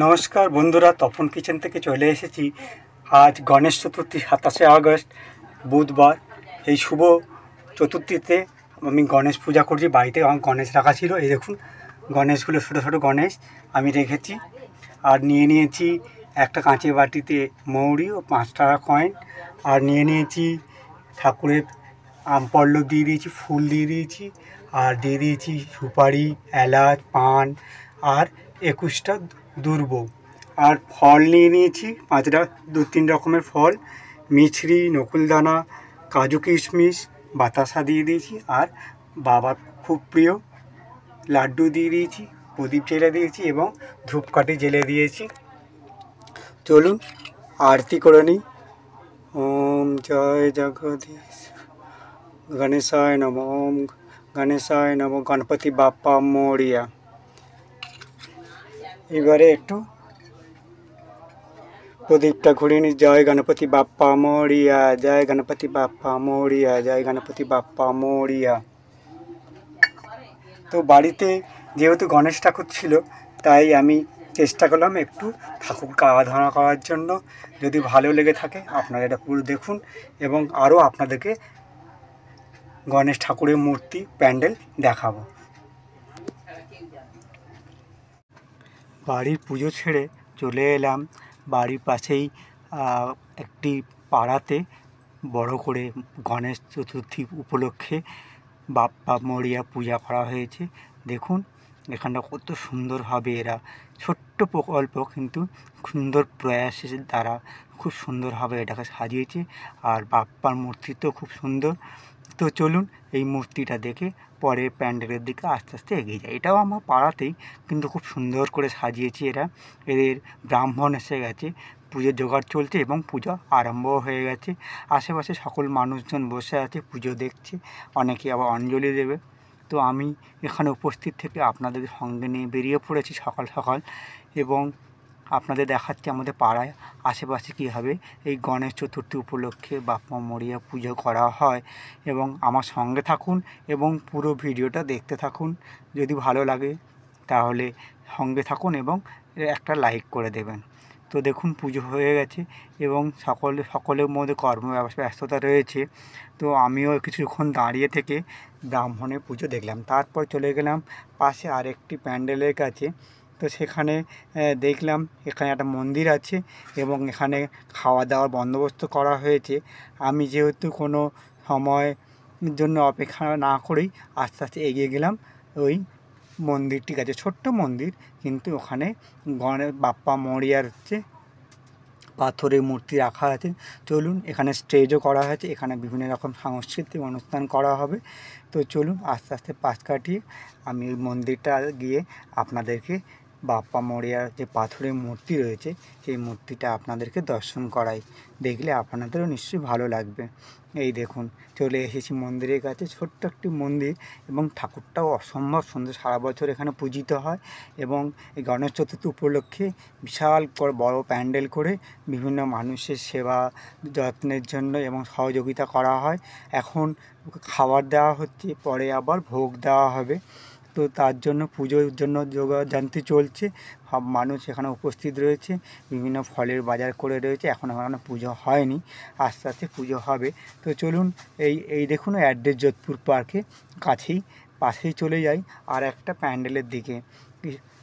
নমস্কার বন্ধুরা, তপন কিচেন থেকে চলে এসেছি। আজ গণেশ চতুর্থী 27শে আগস্ট বুধবার। এই শুভ চতুর্থীতে আমি গণেশ পূজা করছি। বাড়িতে আমার গণেশ রাখা ছিল। এই দেখুন গণেশগুলো, ছোটো ছোটো গণেশ আমি রেখেছি। আর নিয়েছি একটা কাঁচের বাটিতে মৌরি ও 5 টাকা কয়েন। আর নিয়েছি ঠাকুরের আমপল্লব দিয়ে দিয়েছি, ফুল দিয়ে দিয়েছি, আর দিয়ে দিয়েছি সুপারি, এলাচ, পান আর 21টা দুর্ব। আর ফল নিয়েছি 2-3 রকমের ফল, মিছরি, নকুলদানা, কাজু কিশমিশ, বাতাসা দিয়ে দিয়েছি। আর বাবার খুব প্রিয় লাড্ডু দিয়ে দিয়েছি, প্রদীপ জ্বেলে দিয়েছি এবং ধূপকাঠি জ্বেলে দিয়েছি। চলুন আরতি করে নিই। ওম জয় জগদীশ গণেশায় নমঃ। ওম গণেশায় নমঃ। গণপতি বাপ্পা মোরিয়া। এবারে একটু প্রদীপটা ঘুরিয়ে নিই। জয় গণপতি বাপ্পা মোরিয়া, জয় গণপতি বাপ্পা মোরিয়া, জয় গণপতি বাপ্পা মোরিয়া। তো বাড়িতে যেহেতু গণেশ ঠাকুর ছিল, তাই আমি চেষ্টা করলাম একটু ঠাকুরকে আরাধনা করার জন্য। যদি ভালো লেগে থাকে আপনারা এটা পুরো দেখুন, এবং আরও আপনাদেরকে গণেশ ঠাকুরের মূর্তি প্যান্ডেল দেখাবো। বাড়ির পুজো ছেড়ে চলে এলাম বাড়ির পাশেই একটি পাড়াতে বড় করে গণেশ চতুর্থী উপলক্ষে বাপ্পা মোরিয়া পূজা করা হয়েছে। দেখুন এখানটা কত সুন্দরভাবে এরা ছোট্ট প্রকল্প, কিন্তু সুন্দর প্রয়াসের দ্বারা খুব সুন্দরভাবে এটাকে সাজিয়েছে। আর বাপ্পার মূর্তি তো খুব সুন্দর। তো চলুন এই মূর্তিটা দেখে পরে প্যান্ডেলের দিকে আস্তে আস্তে এগিয়ে যায়। এটাও আমার পাড়াতেই, কিন্তু খুব সুন্দর করে সাজিয়েছে এরা। এদের ব্রাহ্মণ এসে গেছে, পুজোর জোগাড় চলছে এবং পুজো আরম্ভও হয়ে গেছে। আশেপাশে সকল মানুষজন বসে আছে, পুজো দেখছে, অনেকে আবার অঞ্জলি দেবে। তো আমি এখানে উপস্থিত থেকে আপনাদের সঙ্গে নিয়ে বেরিয়ে পড়েছি সকাল সকাল, এবং আপনাদের দেখাচ্ছি আমাদের পাড়ায় আশেপাশে কীভাবে এই গণেশ চতুর্থী উপলক্ষে বাপ্পা মোরিয়া পুজো করা হয়। এবং আমার সঙ্গে থাকুন এবং পুরো ভিডিওটা দেখতে থাকুন। যদি ভালো লাগে তাহলে সঙ্গে থাকুন এবং একটা লাইক করে দেবেন। তো দেখুন পুজো হয়ে গেছে এবং সকলের মধ্যে ব্যস্ততা রয়েছে। তো আমিও কিছুক্ষণ দাঁড়িয়ে থেকে ব্রাহ্মণের পুজো দেখলাম। তারপর চলে গেলাম পাশে আরেকটি প্যান্ডেলের কাছে। তো সেখানে দেখলাম এখানে একটা মন্দির আছে এবং এখানে খাওয়া দাওয়ার বন্দোবস্ত করা হয়েছে। আমি যেহেতু কোনো সময়ের জন্য অপেক্ষা না করেই আস্তে আস্তে এগিয়ে গেলাম ওই মন্দিরটির কাছে। ছোট্ট মন্দির, কিন্তু ওখানে গণেশ বাপ্পা মোরিয়ার পাথরের মূর্তি রাখা আছে। চলুন, এখানে স্টেজও করা হয়েছে, এখানে বিভিন্ন রকম সাংস্কৃতিক অনুষ্ঠান করা হবে। তো চলুন আস্তে আস্তে পাশ কাটিয়ে আমি ওই মন্দিরটা গিয়ে আপনাদেরকে বাপ্পা মোরিয়ার যে পাথরের মূর্তি রয়েছে সেই মূর্তিটা আপনাদেরকে দর্শন করাই। দেখলে আপনাদেরও নিশ্চয়ই ভালো লাগবে। এই দেখুন চলে এসেছি মন্দিরের কাছে। ছোট্ট একটি মন্দির এবং ঠাকুরটাও অসম্ভব সুন্দর। সারা বছর এখানে পূজিত হয় এবং এই গণেশ চতুর্থী উপলক্ষে বিশাল বড় প্যান্ডেল করে বিভিন্ন মানুষের সেবা যত্নের জন্য এবং সহযোগিতা করা হয়। এখন খাবার দেওয়া হচ্ছে, পরে আবার ভোগ দেওয়া হবে। তো তার জন্য পুজোর জন্য যোগাযান্তি চলছে। সব মানুষ এখানে উপস্থিত রয়েছে, বিভিন্ন ফলের বাজার করে রয়েছে। এখনও পুজো হয়নি, আস্তে আস্তে পুজো হবে। তো চলুন এই দেখুন অ্যাড্রেস যোধপুর পার্কে কাছেই, পাশেই চলে যাই আর একটা প্যান্ডেলের দিকে।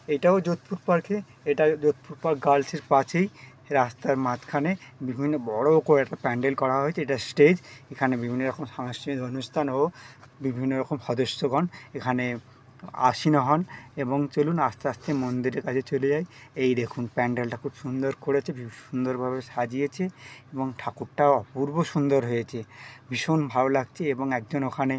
এটাও যোধপুর পার্কে, এটা যোধপুর পার্ক গার্লসের পাশেই রাস্তার মাঝখানে বিভিন্ন বড় করে একটা প্যান্ডেল করা হয়েছে। এটা স্টেজ, এখানে বিভিন্ন রকম সাংস্কৃতিক অনুষ্ঠান ও বিভিন্ন রকম সদস্যগণ এখানে আসীন হন। এবং চলুন আস্তে আস্তে মন্দিরের কাছে চলে যাই। এই দেখুন প্যান্ডেলটা খুব সুন্দর করেছে, সুন্দরভাবে সাজিয়েছে এবং ঠাকুরটাও অপূর্ব সুন্দর হয়েছে, ভীষণ ভালো লাগছে। এবং একজন ওখানে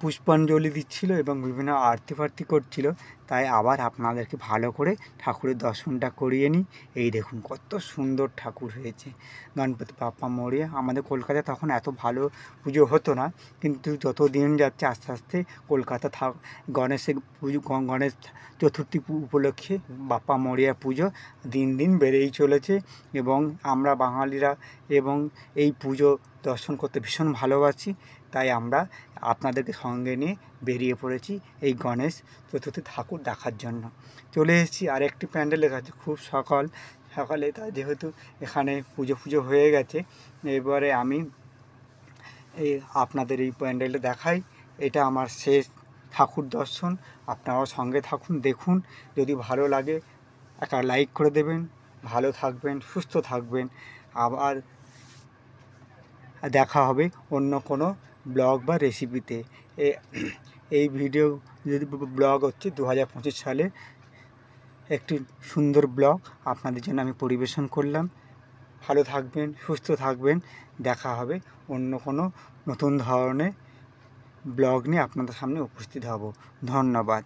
পুষ্পাঞ্জলি দিচ্ছিল এবং বিভিন্ন আরতি ফারতি করছিল। তাই আবার আপনাদেরকে ভালো করে ঠাকুরের দর্শনটা করিয়ে নিই। এই দেখুন কত সুন্দর ঠাকুর হয়েছে গণপতি বাপ্পা মোরিয়া। আমাদের কলকাতায় তখন এত ভালো পুজো হতো না, কিন্তু যত দিন যাচ্ছে আস্তে আস্তে কলকাতা গণেশের পুজো, গণেশ চতুর্থী উপলক্ষে বাপ্পা মোরিয়া পুজো দিন দিন বেড়েই চলেছে। এবং আমরা বাঙালিরা এবং এই পুজো দর্শন করতে ভীষণ ভালোবাসি, তাই আমরা আপনাদেরকে সঙ্গে নিয়ে বেরিয়ে পড়েছি এই গণেশ চতুর্থী ঠাকুর দেখার জন্য। চলে এসেছি আরেকটি প্যান্ডেলের কাছে, খুব সকালে তা যেহেতু এখানে পুজো হয়ে গেছে, এবারে আমি এই আপনাদের এই প্যান্ডেলটা দেখাই। এটা আমার শেষ ঠাকুর দর্শন। আপনারাও সঙ্গে থাকুন, দেখুন। যদি ভালো লাগে একটা লাইক করে দেবেন। ভালো থাকবেন, সুস্থ থাকবেন। আবার দেখা হবে অন্য কোনো ব্লগ বা রেসিপিতে। এই ভিডিও যদি ব্লগ হচ্ছে 2025 সালে একটি সুন্দর ব্লগ আপনাদের জন্য আমি পরিবেশন করলাম। ভালো থাকবেন, সুস্থ থাকবেন। দেখা হবে অন্য কোনো নতুন ধরনের ব্লগ নিয়ে আপনাদের সামনে উপস্থিত হব। ধন্যবাদ।